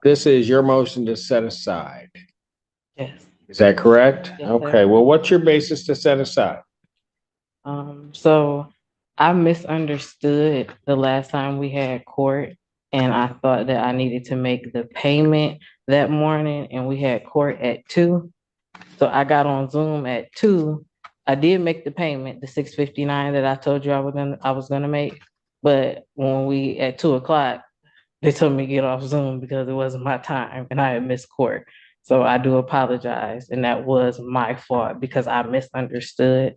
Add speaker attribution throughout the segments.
Speaker 1: This is your motion to set aside.
Speaker 2: Yes.
Speaker 1: Is that correct?
Speaker 2: Yes, sir.
Speaker 1: Okay, well, what's your basis to set aside?
Speaker 2: So I misunderstood the last time we had court, and I thought that I needed to make the payment that morning, and we had court at 2. So I got on Zoom at 2. I did make the payment, the $659 that I told you I was gonna make. But when we at 2 o'clock, they told me to get off Zoom because it wasn't my time and I had missed court. So I do apologize, and that was my fault because I misunderstood.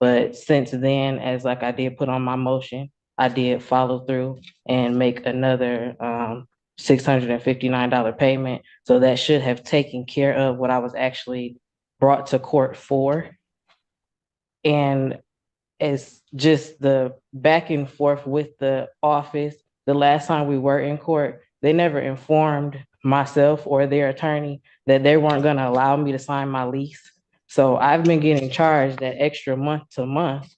Speaker 2: But since then, as like I did put on my motion, I did follow through and make another $659 payment. So that should have taken care of what I was actually brought to court for. And it's just the back and forth with the office. The last time we were in court, they never informed myself or their attorney that they weren't going to allow me to sign my lease. So I've been getting charged that extra month to month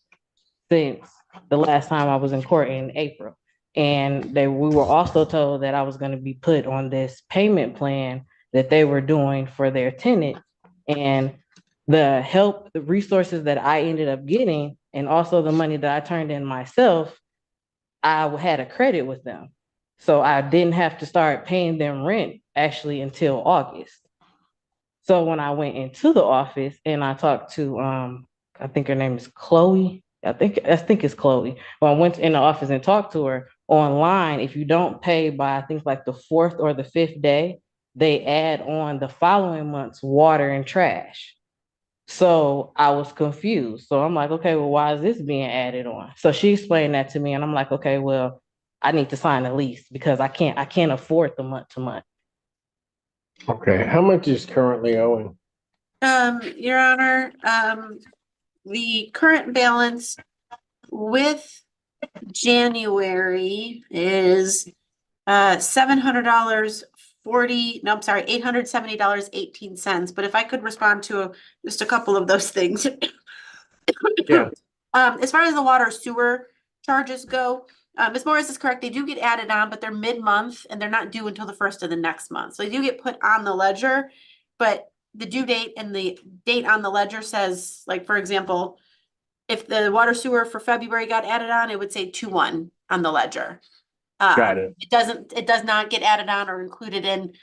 Speaker 2: since the last time I was in court in April. And we were also told that I was going to be put on this payment plan that they were doing for their tenant. And the help, the resources that I ended up getting, and also the money that I turned in myself, I had a credit with them. So I didn't have to start paying them rent actually until August. So when I went into the office and I talked to, I think her name is Chloe. I think it's Chloe. When I went in the office and talked to her online, if you don't pay by, I think like the 4th or the 5th day, they add on the following month's water and trash. So I was confused. So I'm like, okay, well, why is this being added on? So she explained that to me, and I'm like, okay, well, I need to sign a lease because I can't afford the month to month.
Speaker 1: Okay, how much is currently owing?
Speaker 3: Your Honor, the current balance with January is $870.18. But if I could respond to just a couple of those things.
Speaker 1: Yeah.
Speaker 3: As far as the water sewer charges go, Ms. Morris is correct. They do get added on, but they're mid-month and they're not due until the 1st of the next month. So they do get put on the ledger, but the due date and the date on the ledger says, like, for example, if the water sewer for February got added on, it would say 2/1 on the ledger.
Speaker 1: Got it.
Speaker 3: It does not get added on or included in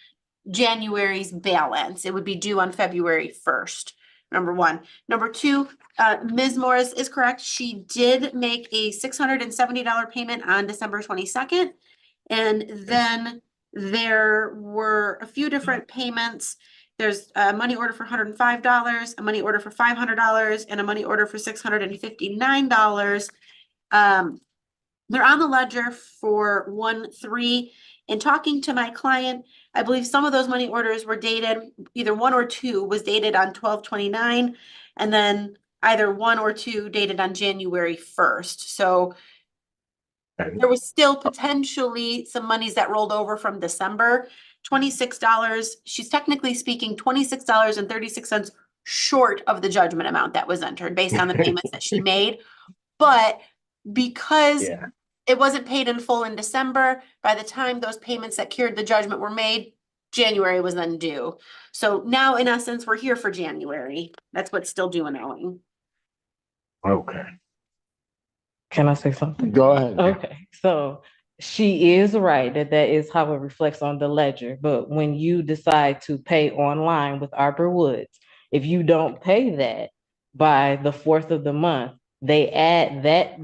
Speaker 3: January's balance. It would be due on February 1st. Number one. Number two, Ms. Morris is correct. She did make a $670 payment on December 22nd. And then there were a few different payments. There's a money order for $105, a money order for $500, and a money order for $659. They're on the ledger for 1/3. In talking to my client, I believe some of those money orders were dated, either 1 or 2 was dated on 12/29, and then either 1 or 2 dated on January 1st. So there was still potentially some monies that rolled over from December. $26. She's technically speaking $26.36 short of the judgment amount that was entered based on the payments that she made. But because it wasn't paid in full in December, by the time those payments that cured the judgment were made, January was then due. So now, in essence, we're here for January. That's what's still due and owing.
Speaker 1: Okay.
Speaker 2: Can I say something?
Speaker 1: Go ahead.
Speaker 2: Okay, so she is right that is how it reflects on the ledger. But when you decide to pay online with Arbor Woods, if you don't pay that by the 4th of the month, they add that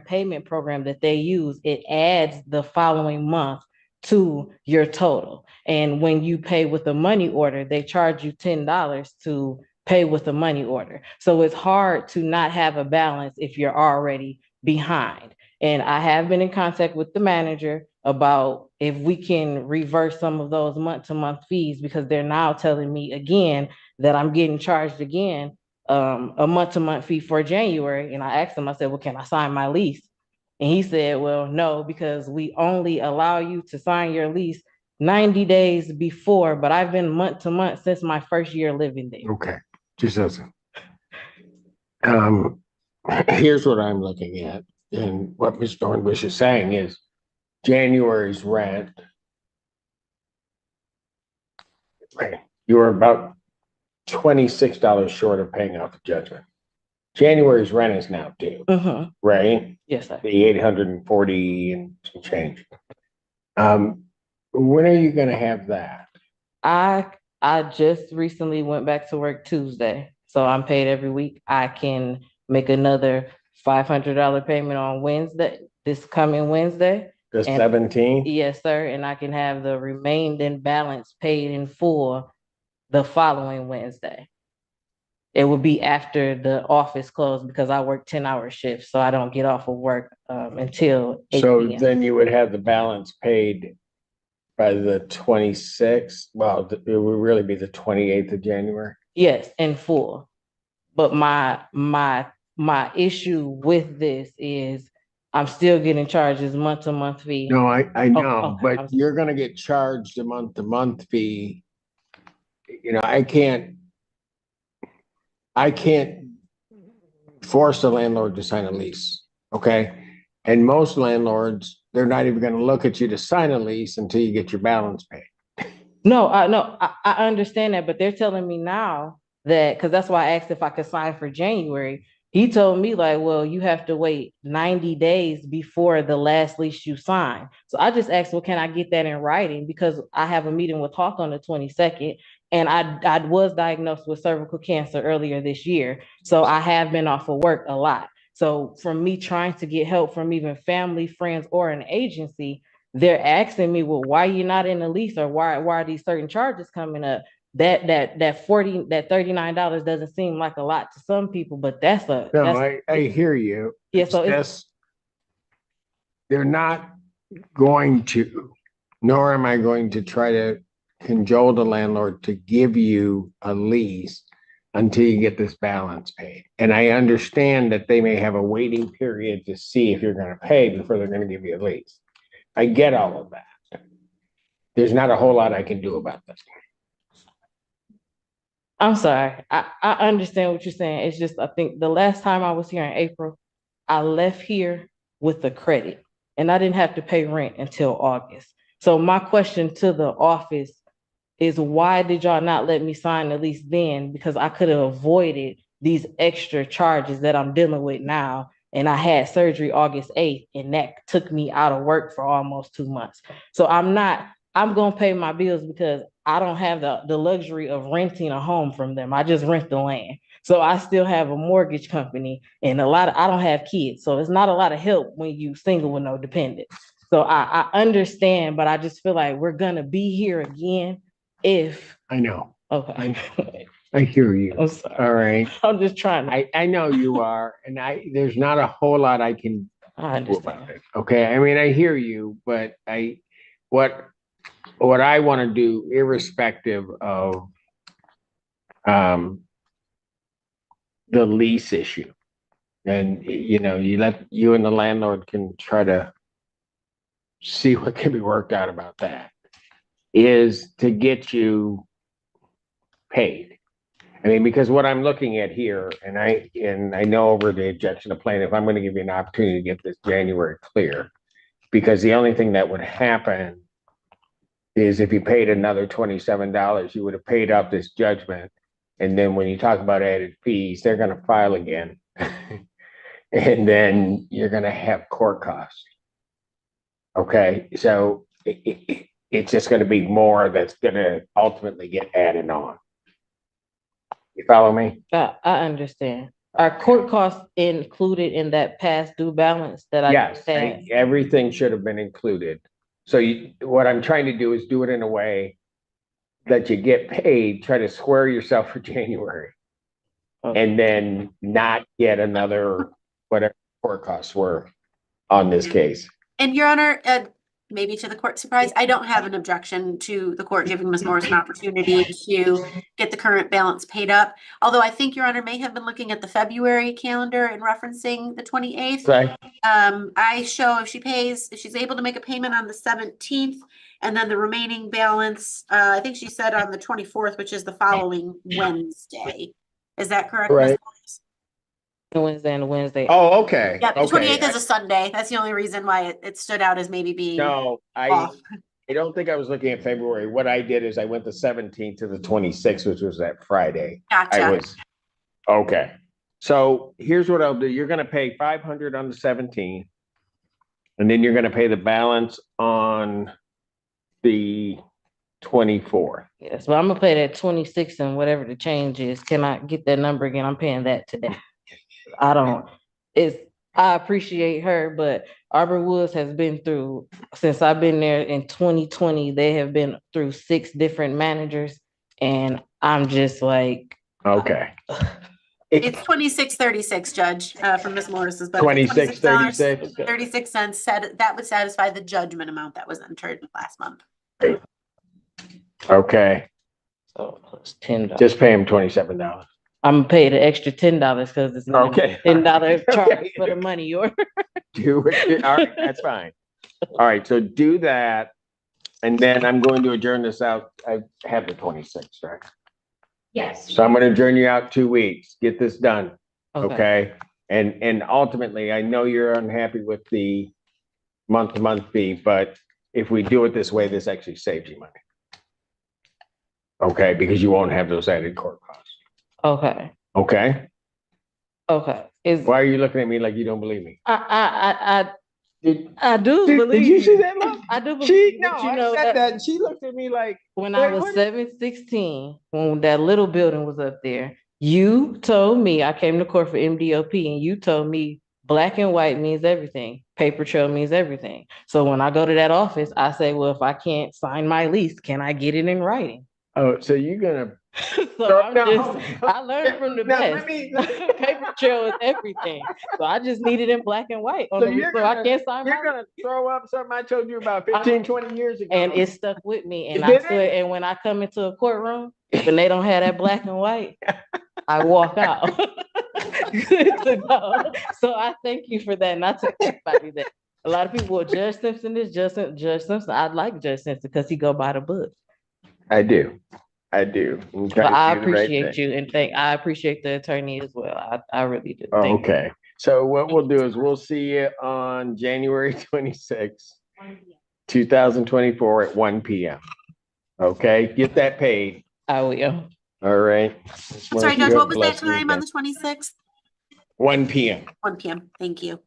Speaker 2: payment program that they use, it adds the following month to your total. And when you pay with a money order, they charge you $10 to pay with a money order. So it's hard to not have a balance if you're already behind. And I have been in contact with the manager about if we can reverse some of those month-to-month fees, because they're now telling me again that I'm getting charged again a month-to-month fee for January. And I asked him, I said, well, can I sign my lease? And he said, well, no, because we only allow you to sign your lease 90 days before, but I've been month-to-month since my first year living there.
Speaker 1: Okay, just listen. Here's what I'm looking at, and what Ms. Dornbush is saying is January's rent you were about $26 short of paying off the judgment. January's rent is now due, right?
Speaker 2: Yes, sir.
Speaker 1: The 840 and some change. When are you gonna have that?
Speaker 2: I just recently went back to work Tuesday, so I'm paid every week. I can make another $500 payment on Wednesday, this coming Wednesday.
Speaker 1: The
Speaker 2: And-
Speaker 1: 17th?
Speaker 2: Yes, sir, and I can have the remaining balance paid in full the following Wednesday. It will be after the office closed because I work 10-hour shifts, so I don't get off of work until 8
Speaker 1: So
Speaker 2: p.m.
Speaker 1: then you would have the balance paid by the 26th. Well, it would really be the 28th of January.
Speaker 2: Yes, in full. But my issue with this is I'm still getting charges month-to-month fee.
Speaker 1: No, I know,
Speaker 2: okay,
Speaker 1: but you're gonna get charged a month-to-month fee. You know, I can't force a landlord to sign a lease, okay? And most landlords, they're not even gonna look at you to sign a lease until you get your balance paid.
Speaker 2: No, I understand that, but they're telling me now that, because that's why I asked if I could sign for January. He told me like, well, you have to wait 90 days before the last lease you sign. So I just asked, well, can I get that in writing? Because I have a meeting with Hawk on the 22nd, and I was diagnosed with cervical cancer earlier this year. So I have been off of work a lot. So from me trying to get help from even family, friends, or an agency, they're asking me, well, why are you not in the lease, or why are these certain charges coming up? That $39 doesn't seem like a lot to some people, but
Speaker 1: I hear you.
Speaker 2: Yeah, so
Speaker 1: they're not going to, nor am I going to try to cajole the landlord to give you a lease until you get this balance paid. And I understand that they may have a waiting period to see if you're gonna pay before they're gonna give you a lease. I get all of that. There's not a whole lot I can do about this.
Speaker 2: I'm sorry. I understand what you're saying. It's just, I think the last time I was here in April, I left here with a credit and I didn't have to pay rent until August. So my question to the office is, why did y'all not let me sign the lease then? Because I could have avoided these extra charges that I'm dealing with now. And I had surgery August 8th, and that took me out of work for almost 2 months. So I'm gonna pay my bills because I don't have the luxury of renting a home from them. I just rent the land. So I still have a mortgage company, and I don't have kids. So it's not a lot of help when you single with no dependents. So I understand, but I just feel like we're gonna be here again if.
Speaker 1: I know.
Speaker 2: Okay.
Speaker 1: I hear you.
Speaker 2: I'm sorry.
Speaker 1: All right.
Speaker 2: I'm just trying to.
Speaker 1: I know you are, and there's not a whole lot I can
Speaker 2: I
Speaker 1: do about
Speaker 2: understand.
Speaker 1: it. Okay, I mean, I hear you, but what I want to do, irrespective of the lease issue, and you and the landlord can try to see what can be worked out about that, is to get you paid. I mean, because what I'm looking at here, and I know over the objection of plaintiff, I'm going to give you an opportunity to get this January clear, because the only thing that would happen is if you paid another $27, you would have paid up this judgment. And then when you talk about added fees, they're going to file again. And then you're going to have court costs. Okay, so it's just going to be more that's going to ultimately get added on. You follow me?
Speaker 2: I understand. Are court costs included in that past due balance that I
Speaker 1: Yes,
Speaker 2: had?
Speaker 1: everything should have been included. So what I'm trying to do is do it in a way that you get paid, try to square yourself for January.
Speaker 2: Okay.
Speaker 1: And then not get another, whatever court costs were on this case.
Speaker 3: And Your Honor, maybe to the court's surprise, I don't have an objection to the court giving Ms. Morris an opportunity to get the current balance paid up. Although I think Your Honor may have been looking at the February calendar and referencing the 28th.
Speaker 1: Right.
Speaker 3: I show if she's able to make a payment on the 17th, and then the remaining balance, I think she said on the 24th, which is the following Wednesday. Is that correct?
Speaker 1: Right.
Speaker 2: Wednesday and Wednesday.
Speaker 1: Oh, okay.
Speaker 3: Yeah, the
Speaker 1: Okay.
Speaker 3: 28th is a Sunday. That's the only reason why it stood out as maybe being
Speaker 1: No,
Speaker 3: off.
Speaker 1: I don't think I was looking at February. What I did is I went the 17th to the 26th, which was that Friday.
Speaker 3: Gotcha.
Speaker 1: Okay. So here's what I'll do. You're gonna pay 500 on the 17th. And then you're gonna pay the balance on the 24th.
Speaker 2: Yes, but I'm gonna pay that 26 and whatever the change is. Can I get that number again? I'm paying that today. I appreciate her, but Arbor Woods has been through, since I've been there in 2020, they have been through 6 different managers. And I'm just like,
Speaker 1: Okay.
Speaker 3: It's 26.36, Judge, from Ms. Morris's. But
Speaker 1: $26.36.
Speaker 3: 36 cents said that would satisfy the judgment amount that was entered last month.
Speaker 1: Okay.
Speaker 2: so plus $10.
Speaker 1: Just pay him $27.
Speaker 2: I'm gonna pay the extra $10 because it's not
Speaker 1: Okay.
Speaker 2: $10 charge
Speaker 1: Okay.
Speaker 2: for the money you're.
Speaker 1: Do it. All right, that's fine. All right, so do that. And then I'm going to adjourn this out. I have the 26th, right?
Speaker 3: Yes.
Speaker 1: So I'm going to adjourn you out 2 weeks. Get this done. Okay. And ultimately, I know you're unhappy with the month-to-month fee, but if we do it this way, this actually saves you money. Okay, because you won't have those added court costs.
Speaker 2: Okay,
Speaker 1: Okay?
Speaker 2: okay.
Speaker 1: Why are you looking at me like you don't believe me?
Speaker 2: I do believe.
Speaker 1: Did you see that look?
Speaker 2: I do believe.
Speaker 1: She,
Speaker 2: but
Speaker 1: no,
Speaker 2: you
Speaker 1: I
Speaker 2: know
Speaker 1: said that. She looked at me like,
Speaker 2: when
Speaker 1: wait,
Speaker 2: I was
Speaker 1: what?
Speaker 2: 716, when that little building was up there, you told me I came to court for MDOP, and you told me black and white means everything. Paper trail means everything. So when I go to that office, I say, well, if I can't sign my lease, can I get it in writing?
Speaker 1: Oh, so you're gonna
Speaker 2: So
Speaker 1: No,
Speaker 2: I learned from the
Speaker 1: no,
Speaker 2: best. Paper trail is everything. So I just need it in black and white.
Speaker 1: So you're
Speaker 2: I can't sign
Speaker 1: You're
Speaker 2: my
Speaker 1: gonna throw up something I told you about 15, 20 years ago.
Speaker 2: and it stuck with me. And
Speaker 1: Did
Speaker 2: I swear, and when I come into a courtroom, when they don't have that black and white, I walk out. Good to go. So I thank you for that. Not to everybody that a lot of people, well, Judge Simpson is Judge Simpson. I like Judge Simpson because he go by the book.
Speaker 1: I do. Okay,
Speaker 2: But I
Speaker 1: do the right
Speaker 2: appreciate
Speaker 1: thing.
Speaker 2: you, and I appreciate the attorney as well. I really do.
Speaker 1: Oh,
Speaker 2: Thank you.
Speaker 1: okay. So what we'll do is we'll see you on January 26th, 2024 at 1 p.m. Okay, get that paid.
Speaker 2: I will.
Speaker 1: All right.
Speaker 3: I'm sorry, Judge, what was that time on the 26th?
Speaker 1: 1 p.m.
Speaker 3: 1 p.m. Thank you.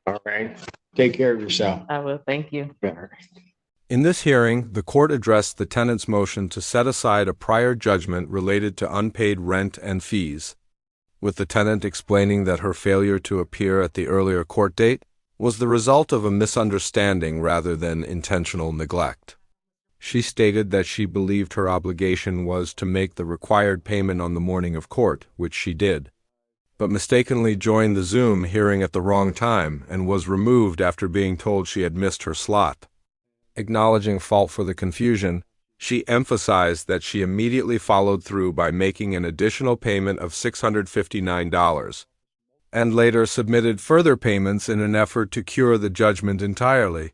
Speaker 1: All right. Take care of yourself.
Speaker 2: I will. Thank you.
Speaker 1: Better.
Speaker 4: In this hearing, the court addressed the tenant's motion to set aside a prior judgment related to unpaid rent and fees, with the tenant explaining that her failure to appear at the earlier court date was the result of a misunderstanding rather than intentional neglect. She stated that she believed her obligation was to make the required payment on the morning of court, which she did, but mistakenly joined the Zoom hearing at the wrong time and was removed after being told she had missed her slot. Acknowledging fault for the confusion, she emphasized that she immediately followed through by making an additional payment of $659, and later submitted further payments in an effort to cure the judgment entirely.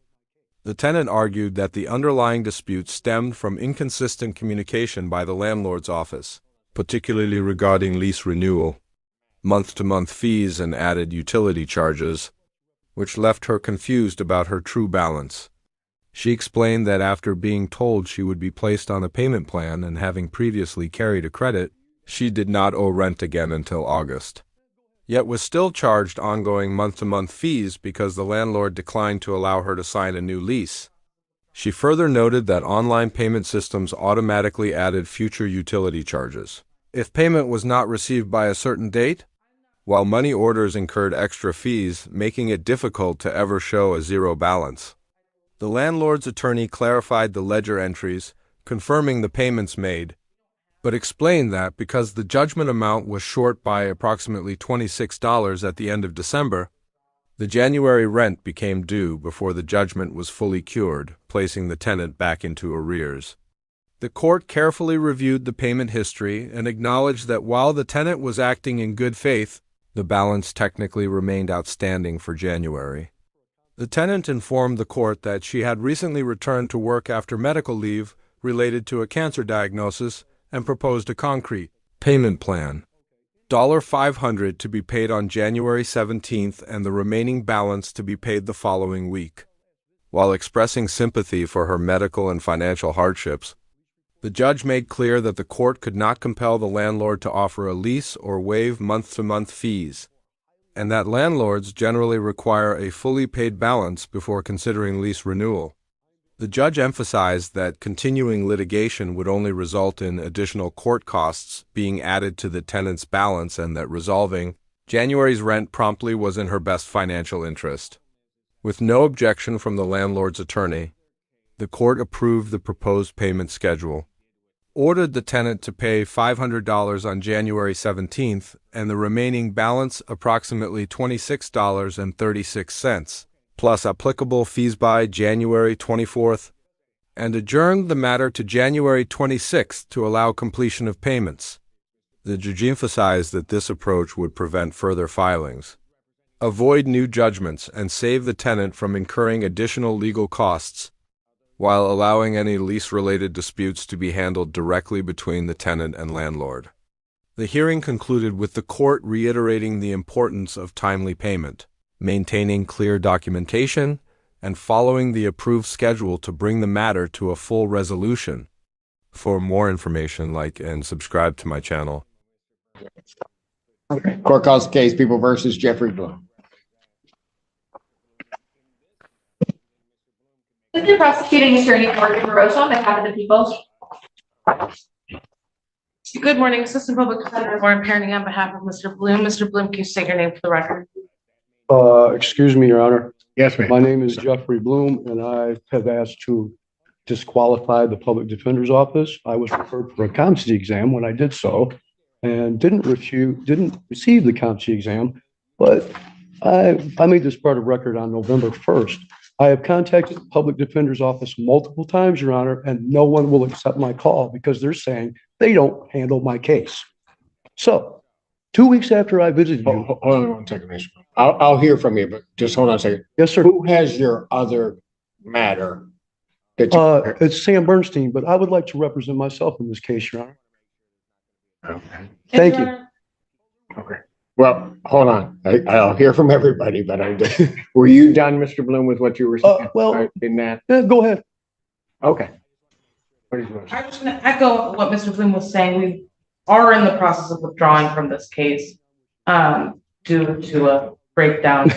Speaker 4: The tenant argued that the underlying dispute stemmed from inconsistent communication by the landlord's office, particularly regarding lease renewal, month-to-month fees, and added utility charges, which left her confused about her true balance. She explained that after being told she would be placed on a payment plan and having previously carried a credit, she did not owe rent again until August, yet was still charged ongoing month-to-month fees because the landlord declined to allow her to sign a new lease. She further noted that online payment systems automatically added future utility charges if payment was not received by a certain date, while money orders incurred extra fees, making it difficult to ever show a zero balance. The landlord's attorney clarified the ledger entries, confirming the payments made, but explained that because the judgment amount was short by approximately $26 at the end of December, the January rent became due before the judgment was fully cured, placing the tenant back into arrears. The court carefully reviewed the payment history and acknowledged that while the tenant was acting in good faith, the balance technically remained outstanding for January. The tenant informed the court that she had recently returned to work after medical leave related to a cancer diagnosis and proposed a concrete payment plan. $500 to be paid on January 17th and the remaining balance to be paid the following week. While expressing sympathy for her medical and financial hardships, the judge made clear that the court could not compel the landlord to offer a lease or waive month-to-month fees, and that landlords generally require a fully paid balance before considering lease renewal. The judge emphasized that continuing litigation would only result in additional court costs being added to the tenant's balance and that resolving January's rent promptly was in her best financial interest. With no objection from the landlord's attorney, the court approved the proposed payment schedule, ordered the tenant to pay $500 on January 17th and the remaining balance approximately $26.36, plus applicable fees by January 24th, and adjourned the matter to January 26th to allow completion of payments. The judge emphasized that this approach would prevent further filings, avoid new judgments, and save the tenant from incurring additional legal costs, while allowing any lease-related disputes to be handled directly between the tenant and landlord. The hearing concluded with the court reiterating the importance of timely payment, maintaining clear documentation, and following the approved schedule to bring the matter to a full resolution. For more information, like and subscribe to my channel.
Speaker 1: Okay. Court calls the case, People versus Jeffrey Bloom.
Speaker 5: This is the prosecuting attorney Morgan Barossa on behalf of the people.
Speaker 6: Good morning, Assistant Public Defender Lauren Perny on behalf of Mr. Bloom. Mr. Bloom, can you state your name for the record?
Speaker 7: Excuse me, Your Honor.
Speaker 1: Yes, ma'am.
Speaker 7: My name is Jeffrey Bloom, and I have asked to disqualify the Public Defender's Office. I was referred for a competency exam when I did so, and didn't receive the competency exam, but I made this part of record on November 1st. I have contacted the Public Defender's Office multiple times, Your Honor, and no one will accept my call because they're saying they don't handle my case. So 2 weeks after I visited you.
Speaker 1: Hold on one second, Mr. Bloom. I'll hear from you, but just hold on a second.
Speaker 7: Yes, sir.
Speaker 1: Who has your other matter? That you,
Speaker 7: It's Sam Bernstein, but I would like to represent myself in this case, Your Honor.
Speaker 1: okay.
Speaker 7: Thank you.
Speaker 1: Okay. Well, hold on. I'll hear from everybody, but I'm just, were you done, Mr. Bloom, with what you were saying?
Speaker 7: Well,
Speaker 1: in that?
Speaker 7: Yeah, go ahead.
Speaker 1: Okay. What did you want to say?
Speaker 6: I'm just going to echo what Mr. Bloom was saying. We are in the process of withdrawing from this case due to a breakdown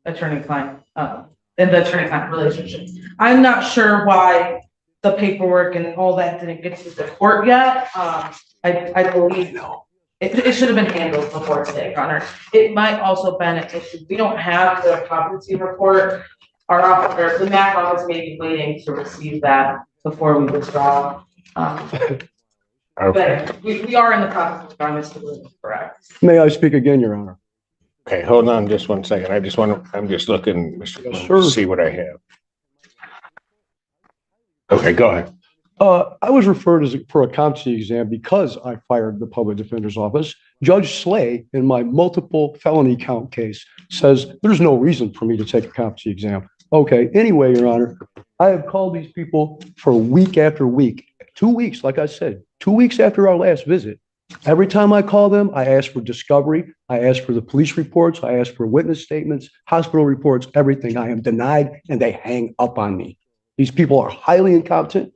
Speaker 6: attorney-client in the attorney-client relationship. I'm not sure why the paperwork and all that didn't get to the court yet. I believe it should have been handled before today, Your Honor. It might also been an issue. We don't have the competency report. Our officer, the MAC office may be waiting to receive that before we withdraw.
Speaker 1: Okay.
Speaker 6: But we are in the process of withdrawing, Mr. Bloom, correct?
Speaker 7: May I speak again, Your Honor?
Speaker 1: Okay, hold on just 1 second. I'm just looking, Mr.
Speaker 7: Yes,
Speaker 1: Bloom, to
Speaker 7: sir.
Speaker 1: see what I have. Okay, go ahead.
Speaker 7: I was referred for a competency exam because I fired the Public Defender's Office. Judge Slay, in my multiple felony count case, says there's no reason for me to take a competency exam. Okay, anyway, Your Honor, I have called these people for week after week. 2 weeks, like I said, 2 weeks after our last visit. Every time I call them, I ask for discovery. I ask for the police reports. I ask for witness statements, hospital reports, everything. I am denied, and they hang up on me. These people are highly incompetent.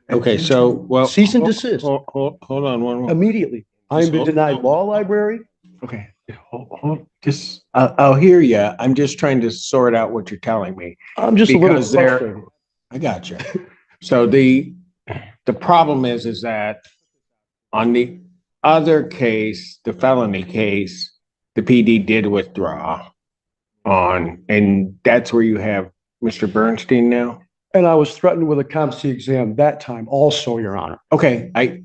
Speaker 1: Okay, so, well.
Speaker 7: Cease and desist.
Speaker 1: Hold on one moment.
Speaker 7: Immediately. I am denied law library.
Speaker 1: Okay, just, I'll hear you. I'm just trying to sort out what you're telling me.
Speaker 7: I'm just a little
Speaker 1: Because they're-
Speaker 7: frustrated.
Speaker 1: I got you. So the problem is that on the other case, the felony case, the PD did withdraw on, and that's where you have Mr. Bernstein now?
Speaker 7: And I was threatened with a competency exam that time also, Your Honor.
Speaker 1: Okay, I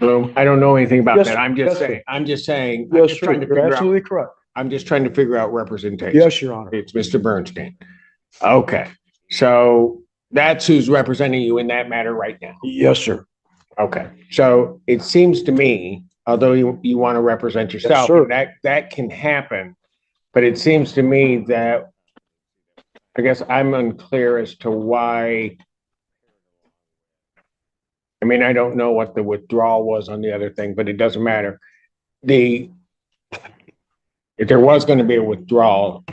Speaker 1: don't know anything about
Speaker 7: Yes,
Speaker 1: that.
Speaker 7: sir.
Speaker 1: I'm
Speaker 7: Yes,
Speaker 1: just
Speaker 7: sir.
Speaker 1: saying, I'm just
Speaker 7: Yes, sir.
Speaker 1: trying to
Speaker 7: You're
Speaker 1: figure out,
Speaker 7: absolutely correct.
Speaker 1: I'm just trying to figure out representation.
Speaker 7: Yes, Your Honor.
Speaker 1: It's Mr. Bernstein. Okay, so that's who's representing you in that matter right now.
Speaker 7: Yes, sir.
Speaker 1: Okay, so it seems to me, although you want to represent yourself,
Speaker 7: sir.
Speaker 1: that can happen, but it seems to me that, I guess I'm unclear as to why. I mean, I don't know what the withdrawal was on the other thing, but it doesn't matter. If there was going to be a withdrawal,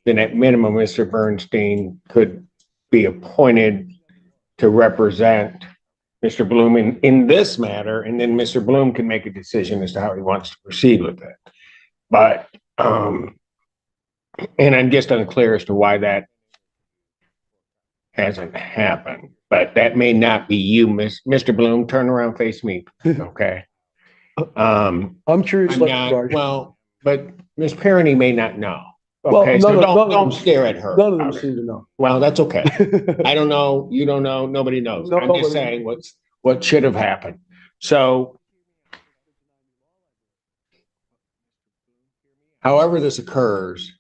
Speaker 1: then at minimum, Mr. Bernstein could be appointed to represent Mr. Bloom in this matter, and then Mr. Bloom can make a decision as to how he wants to proceed with it. But, and I'm just unclear as to why that hasn't happened, but that may not be you, Mr. Bloom. Turn around, face me, okay?
Speaker 7: I'm curious.
Speaker 1: I'm
Speaker 7: like,
Speaker 1: not,
Speaker 7: Raj.
Speaker 1: well, but Ms. Parity may not know.
Speaker 7: Well,
Speaker 1: Okay, so
Speaker 7: none of
Speaker 1: don't
Speaker 7: them-
Speaker 1: stare at her.
Speaker 7: None of them
Speaker 1: about it.
Speaker 7: seem to know.
Speaker 1: Well, that's okay. I don't know, you don't know, nobody knows.
Speaker 7: No,
Speaker 1: I'm just
Speaker 7: nobody.
Speaker 1: saying what should have happened. So however this occurs,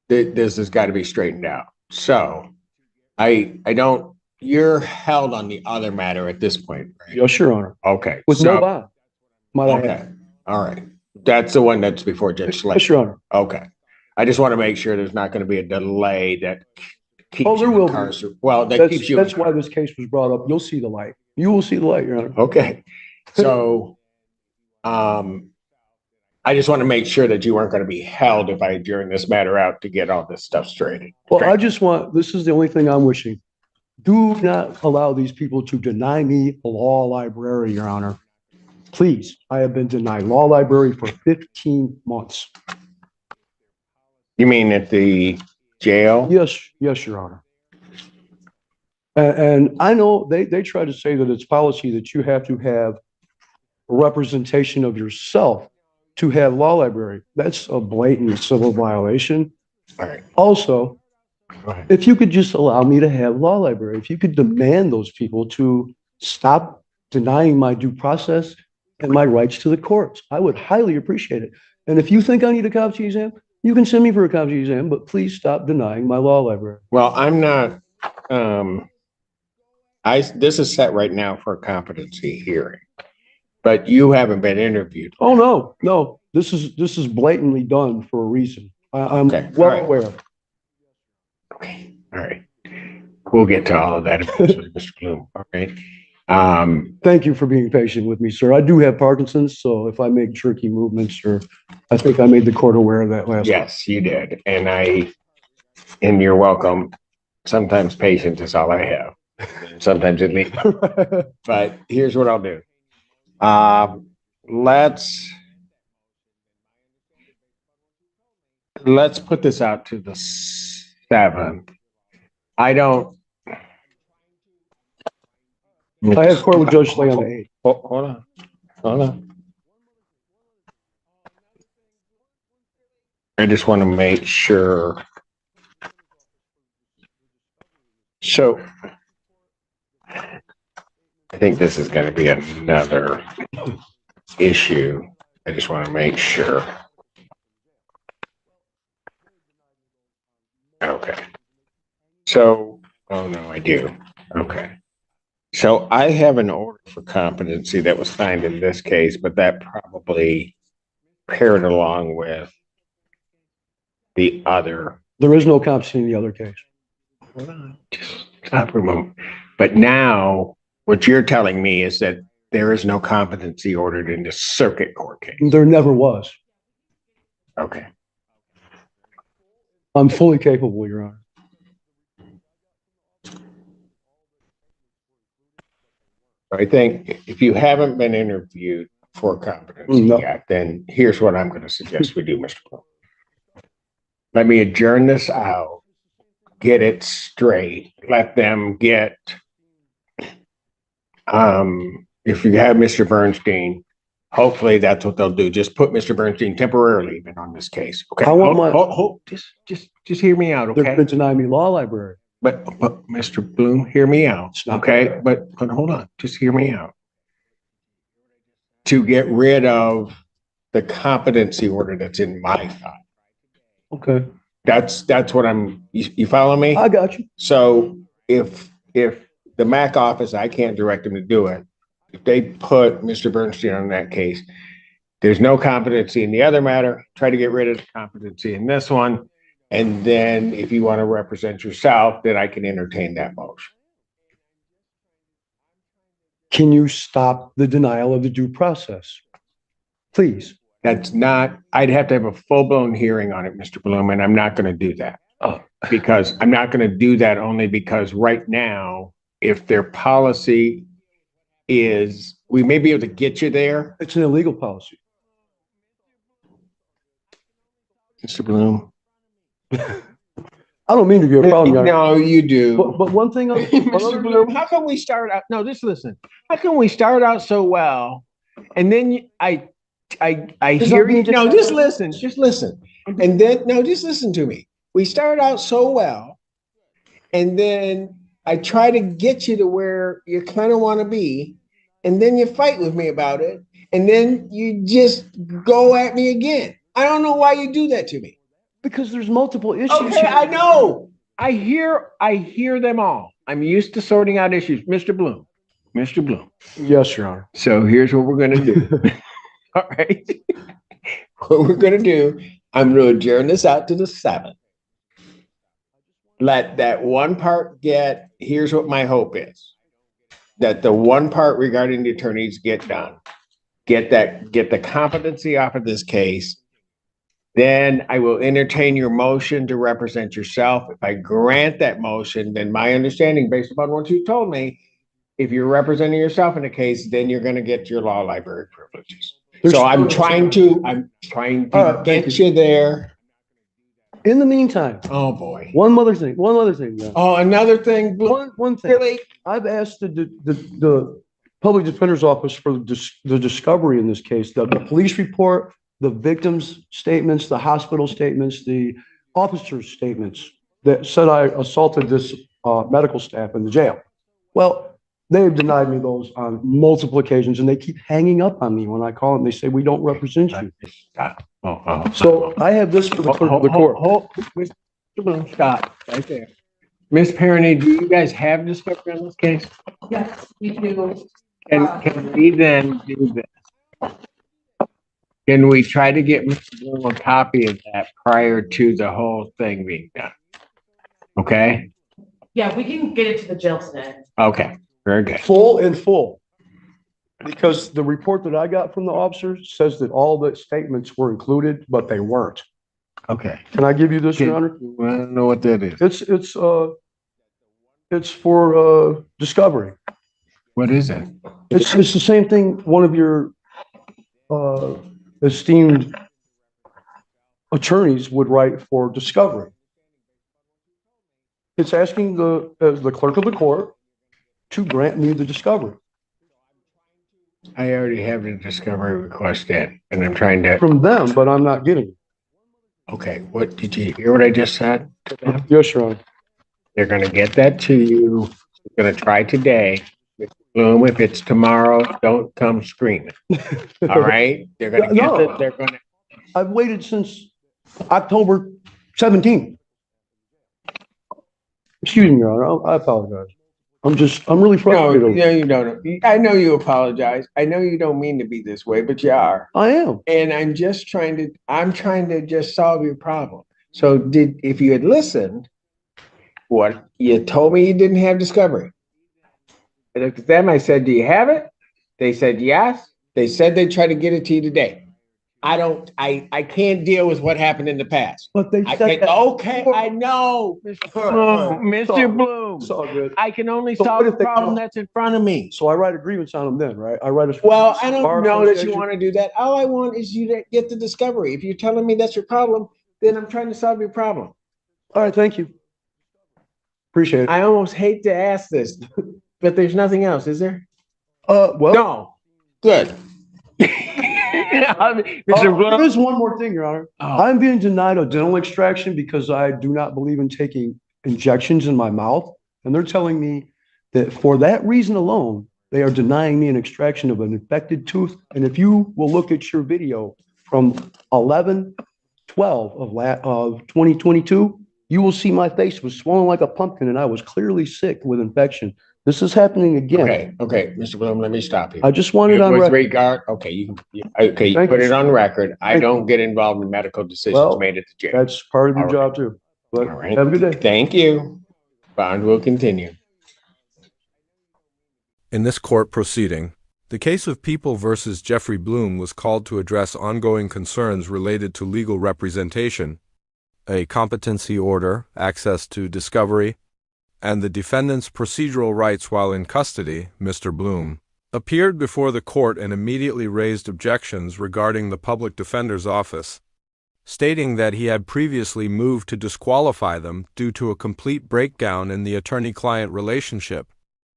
Speaker 1: this has got to be straightened out. So I don't, you're held on the other matter at this point, right?
Speaker 7: Yes, Your Honor.
Speaker 1: Okay.
Speaker 7: With no
Speaker 1: so-
Speaker 7: bond. Might I
Speaker 1: Okay,
Speaker 7: add.
Speaker 1: all right. That's the one that's before Judge Slate.
Speaker 7: Yes, Your Honor.
Speaker 1: Okay. I just want to make sure there's not going to be a delay that keeps
Speaker 7: Oh, there
Speaker 1: you
Speaker 7: will be.
Speaker 1: incarcerated. Well, that
Speaker 7: That's,
Speaker 1: keeps you.
Speaker 7: that's why this case was brought up. You'll see the light. You will see the light, Your Honor.
Speaker 1: Okay. So, I just want to make sure that you weren't going to be held if I adjourn this matter out to get all this stuff straightened.
Speaker 7: Well, I just want, this is the only thing I'm wishing. Do not allow these people to deny me a law library, Your Honor. Please, I have been denied law library for 15 months.
Speaker 1: You mean at the jail?
Speaker 7: Yes, yes, Your Honor. And I know they try to say that it's policy that you have to have a representation of yourself to have law library. That's a blatant civil violation.
Speaker 1: All right.
Speaker 7: Also,
Speaker 1: Go ahead.
Speaker 7: if you could just allow me to have law library, if you could demand those people to stop denying my due process and my rights to the courts, I would highly appreciate it. And if you think I need a competency exam, you can send me for a competency exam, but please stop denying my law library.
Speaker 1: Well, I'm not, this is set right now for a competency hearing, but you haven't been interviewed.
Speaker 7: Oh, no, no, this is blatantly done for a reason. I'm
Speaker 1: Okay,
Speaker 7: well
Speaker 1: all right.
Speaker 7: aware.
Speaker 1: Okay, all right. We'll get to all of that, eventually, Mr. Bloom. All right.
Speaker 7: Thank you for being patient with me, sir. I do have Parkinson's, so if I make jerky movements, or I think I made the court aware of that last.
Speaker 1: yes, you did. And you're welcome. Sometimes patience is all I have. Sometimes it needs, but here's what I'll do. Let's put this out to the 7th. I
Speaker 7: have court with Judge Slay on the 8th.
Speaker 1: Hold on. I just want to make sure. So I think this is going to be another issue. I just want to make sure. Okay. So, oh no, I do. Okay. So I have an order for competency that was signed in this case, but that probably paired along with the other.
Speaker 7: There is no competency in the other case.
Speaker 1: Hold on, just stop for a moment. But now what you're telling me is that there is no competency ordered in the circuit court case.
Speaker 7: There never was.
Speaker 1: Okay.
Speaker 7: I'm fully capable, Your Honor.
Speaker 1: I think if you haven't been interviewed for competency
Speaker 7: No.
Speaker 1: yet, then here's what I'm going to suggest we do, Mr. Bloom. Let me adjourn this out, get it straight, let them get, if you have Mr. Bernstein, hopefully that's what they'll do. Just put Mr. Bernstein temporarily even on this case. Okay.
Speaker 7: I want my-
Speaker 1: Just hear me out.
Speaker 7: They're
Speaker 1: Okay.
Speaker 7: going to deny me law library.
Speaker 1: But Mr. Bloom, hear me out,
Speaker 7: It's not
Speaker 1: okay?
Speaker 7: fair.
Speaker 1: But hold on, just hear me out. To get rid of the competency order that's in my file.
Speaker 7: Okay,
Speaker 1: That's what you follow me?
Speaker 7: I got you.
Speaker 1: So if the MAC office, I can't direct them to do it. If they put Mr. Bernstein on that case, there's no competency in the other matter, try to get rid of the competency in this one. And then if you want to represent yourself, then I can entertain that motion.
Speaker 7: Can you stop the denial of the due process? Please.
Speaker 1: That's not, I'd have to have a full-blown hearing on it, Mr. Bloom, and I'm not going to do that. Because I'm not going to do that only because right now, if their policy is, we may be able to get you there,
Speaker 7: It's an illegal policy.
Speaker 1: Mr. Bloom.
Speaker 7: I don't mean to be a problem, Your Honor.
Speaker 1: No, you do.
Speaker 7: But one thing,
Speaker 1: Mr. Bloom, how come we start out? No, just listen. How come we start out so well, and then I hear you. No, just listen, and then no, just listen to me. We start out so well, and then I try to get you to where you kind of want to be, and then you fight with me about it, and then you just go at me again. I don't know why you do that to me.
Speaker 7: because there's multiple issues.
Speaker 1: Okay,
Speaker 7: here.
Speaker 1: I know. I hear them all. I'm used to sorting out issues. Mr. Bloom.
Speaker 7: Yes, Your Honor.
Speaker 1: So here's what we're gonna do. All right. What we're gonna do, I'm gonna adjourn this out to the 7th. Let that one part get, here's what my hope is. That the one part regarding the attorneys get done. Get the competency off of this case. Then I will entertain your motion to represent yourself. If I grant that motion, then my understanding, based upon what you told me, if you're representing yourself in a case, then you're gonna get your law library privileges. So I'm trying to get you there.
Speaker 7: In the meantime,
Speaker 1: Oh, boy.
Speaker 7: one other thing, Your Honor.
Speaker 1: Oh, another thing.
Speaker 7: One thing.
Speaker 1: Really?
Speaker 7: I've asked the public defender's office for the discovery in this case, the police report, the victim's statements, the hospital statements, the officer's statements that said I assaulted this medical staff in the jail. Well, they've denied me those on multiple occasions, and they keep hanging up on me when I call them. They say, we don't represent you. So I have this for the clerk of the court.
Speaker 1: Mr. Bloom, stop right there. Miss Perrone, do you guys have discovery on this case?
Speaker 6: Yes, we do.
Speaker 1: Can we then do this? Can we try to get Mr. Bloom a copy of that prior to the whole thing being done? Okay,
Speaker 6: Yeah, we can get it to the jail today.
Speaker 1: okay, very good.
Speaker 7: Full. Because the report that I got from the officer says that all the statements were included, but they weren't.
Speaker 1: Okay.
Speaker 7: Can I give you this, Your Honor?
Speaker 1: I don't know what that is.
Speaker 7: It's for discovery.
Speaker 1: What is it?
Speaker 7: It's the same thing one of your esteemed attorneys would write for discovery. It's asking the clerk of the court to grant me the discovery.
Speaker 1: I already have the discovery request in, and I'm trying to,
Speaker 7: From them, but I'm not getting it.
Speaker 1: okay, what, did you hear what I just said to them?
Speaker 7: Yes, Your Honor.
Speaker 1: They're gonna get that to you. They're gonna try today. Mr. Bloom, if it's tomorrow, don't come screaming. All right? They're gonna get
Speaker 7: No.
Speaker 1: it, they're gonna,
Speaker 7: I've waited since October 17th. Excuse me, Your Honor. I apologize. I'm really
Speaker 1: no,
Speaker 7: frustrated. over it.
Speaker 1: no, you don't. I know you apologize. I know you don't mean to be this way, but you are.
Speaker 7: I am.
Speaker 1: And I'm trying to just solve your problem. So if you had listened, what, you told me you didn't have discovery. I looked at them, I said, do you have it? They said, yes. They said they'd try to get it to you today. I can't deal with what happened in the past.
Speaker 7: But they
Speaker 1: I
Speaker 7: said
Speaker 1: can't,
Speaker 7: that.
Speaker 1: okay, I know, Mr. Bloom, Mr. Bloom.
Speaker 7: It's all good.
Speaker 1: I can only
Speaker 7: So
Speaker 1: solve
Speaker 7: what
Speaker 1: the
Speaker 7: if they
Speaker 1: problem
Speaker 7: come-
Speaker 1: that's in front of me.
Speaker 7: So I write a grievance on them then, right? I write a.
Speaker 1: Well, I
Speaker 7: Bar
Speaker 1: don't know that you
Speaker 7: Association.
Speaker 1: want to do that. All I want is you to get the discovery. If you're telling me that's your problem, then I'm trying to solve your problem.
Speaker 7: All right, thank you. Appreciate it.
Speaker 1: I almost hate to ask this, but there's nothing else, is there?
Speaker 7: Well.
Speaker 1: No. Good. Mr. Bloom.
Speaker 7: There is one more thing, Your Honor.
Speaker 1: Oh.
Speaker 7: I'm being denied a dental extraction because I do not believe in taking injections in my mouth. And they're telling me that for that reason alone, they are denying me an extraction of an infected tooth. And if you will look at your video from 11/12 of 2022, you will see my face was swollen like a pumpkin and I was clearly sick with infection. This is happening again.
Speaker 1: Okay, Mr. Bloom, let me stop you.
Speaker 7: I just wanted on
Speaker 1: With
Speaker 7: record.
Speaker 1: regard, okay, you
Speaker 7: Thank
Speaker 1: put
Speaker 7: you.
Speaker 1: it on record. I
Speaker 7: Thank
Speaker 1: don't get involved in medical decisions
Speaker 7: Well,
Speaker 1: made at the jail.
Speaker 7: That's part of your
Speaker 1: All
Speaker 7: job too. But
Speaker 1: All right.
Speaker 7: have a good day.
Speaker 1: Thank you. Bond will continue.
Speaker 4: In this court proceeding, the case of People versus Jeffrey Bloom was called to address ongoing concerns related to legal representation, a competency order, access to discovery, and the defendant's procedural rights while in custody, Mr. Bloom appeared before the court and immediately raised objections regarding the public defender's office, stating that he had previously moved to disqualify them due to a complete breakdown in the attorney-client relationship.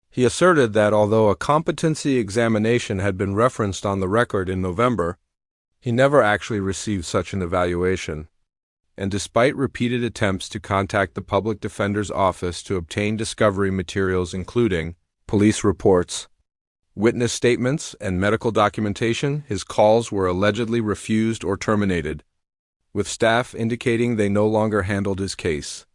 Speaker 4: He asserted that although a competency examination had been referenced on the record in November, he never actually received such an evaluation. And despite repeated attempts to contact the public defender's office to obtain discovery materials including police reports, witness statements, and medical documentation, his calls were allegedly refused or terminated, with staff indicating they no longer handled his case.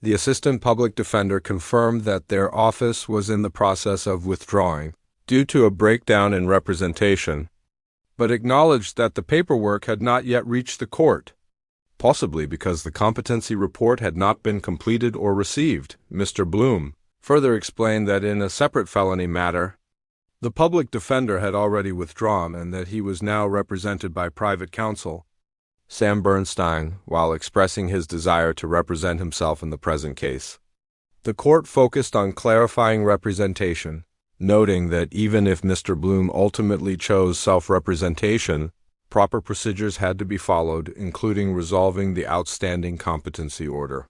Speaker 4: The assistant public defender confirmed that their office was in the process of withdrawing due to a breakdown in representation, but acknowledged that the paperwork had not yet reached the court, possibly because the competency report had not been completed or received. Mr. Bloom further explained that in a separate felony matter, the public defender had already withdrawn and that he was now represented by private counsel, Sam Bernstein, while expressing his desire to represent himself in the present case. The court focused on clarifying representation, noting that even if Mr. Bloom ultimately chose self-representation, proper procedures had to be followed, including resolving the outstanding competency order.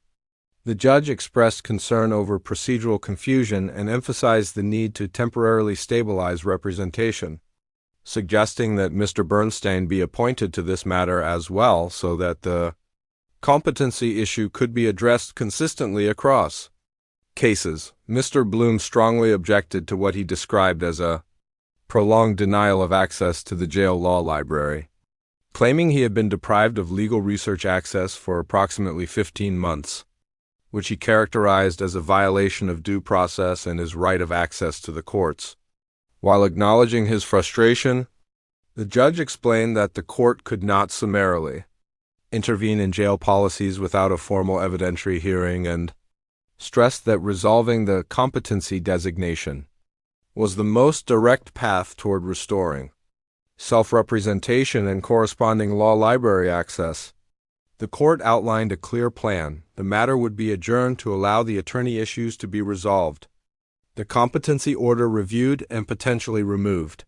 Speaker 4: The judge expressed concern over procedural confusion and emphasized the need to temporarily stabilize representation, suggesting that Mr. Bernstein be appointed to this matter as well so that the competency issue could be addressed consistently across cases. Mr. Bloom strongly objected to what he described as a prolonged denial of access to the jail law library, claiming he had been deprived of legal research access for approximately 15 months, which he characterized as a violation of due process and his right of access to the courts. While acknowledging his frustration, the judge explained that the court could not summarily intervene in jail policies without a formal evidentiary hearing and stressed that resolving the competency designation was the most direct path toward restoring self-representation and corresponding law library access. The court outlined a clear plan. The matter would be adjourned to allow the attorney issues to be resolved, the competency order reviewed and potentially removed,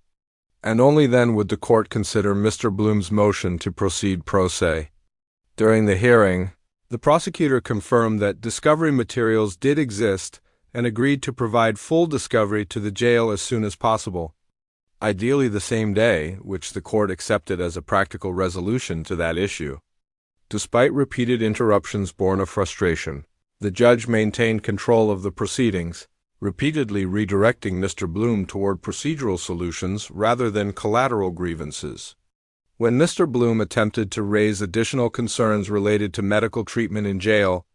Speaker 4: and only then would the court consider Mr. Bloom's motion to proceed pro se. During the hearing, the prosecutor confirmed that discovery materials did exist and agreed to provide full discovery to the jail as soon as possible, ideally the same day, which the court accepted as a practical resolution to that issue. Despite repeated interruptions born of frustration, the judge maintained control of the proceedings, repeatedly redirecting Mr. Bloom toward procedural solutions rather than collateral grievances. When Mr. Bloom attempted to raise additional concerns related to medical treatment in jail,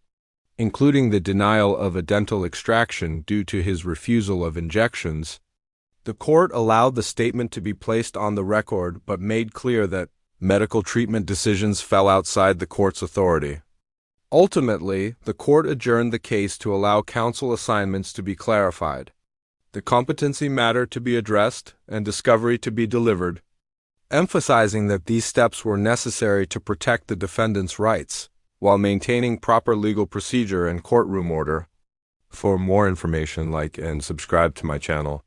Speaker 4: including the denial of a dental extraction due to his refusal of injections, the court allowed the statement to be placed on the record but made clear that medical treatment decisions fell outside the court's authority. Ultimately, the court adjourned the case to allow counsel assignments to be clarified, the competency matter to be addressed, and discovery to be delivered, emphasizing that these steps were necessary to protect the defendant's rights while maintaining proper legal procedure and courtroom order. For more information, like and subscribe to my channel.